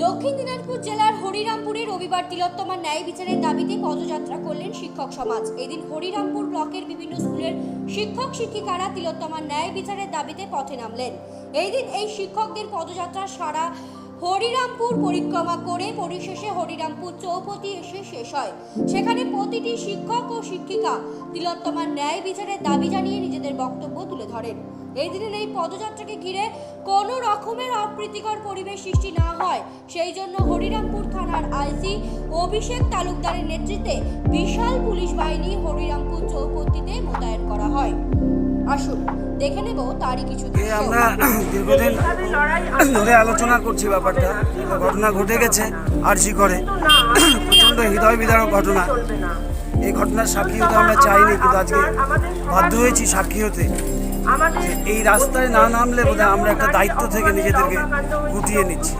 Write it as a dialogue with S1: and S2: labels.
S1: দক্ষিণ দিনাজপুর জেলার হরিরামপুরে রবিবার তিলোত্তমার ন্যায় বিচারের দাবিতে পদযাত্রা করলেন শিক্ষক সমাজ। এদিন হরিরামপুর ব্লকের বিভিন্ন স্কুলের শিক্ষক শিক্ষিকারা তিলোত্তমার ন্যায় বিচারের দাবিতে পথে নামলেন। এই দিন এই শিক্ষকদের পদযাত্রা সারা হরিরামপুর পরিক্রমা করে পরিশেষে হরিরামপুর চৌপতি এসে শেষ হয়। সেখানে প্রতিটি শিক্ষক ও শিক্ষিকা তিলোত্তমার ন্যায় বিচারের দাবি জানিয়ে নিজেদের বক্তব্য তুলে ধরেন। এই দিনের এই পদযাত্রাকে ঘিরে কোনো রকমের অপ্রীতিকর পরিবেশ সৃষ্টি না হয় সেই জন্য হরিরামপুর থানার আইসি অভিষেক তালুকদারের নেতৃত্বে বিশাল পুলিশ বাহিনী হরিরামপুর চৌপতিতে মোতায়েন করা হয়। আসুন দেখে নেব তারই কিছু দৃশ্য।
S2: আমরা দীর্ঘদিন ধরে আলোচনা করছি ব্যাপারটা, ঘটনা ঘটে গেছে আরজি করে, প্রচণ্ড হৃদয় বিদারক ঘটনা। এই ঘটনার সাক্ষী হতে আমরা চাইনি, কিন্তু আজকে বাধ্য হয়েছি সাক্ষী হতে। এই রাস্তায় না নামলে বোধহয় আমরা একটা দায়িত্ব থেকে নিজেদেরকে গুটিয়ে নিচ্ছি।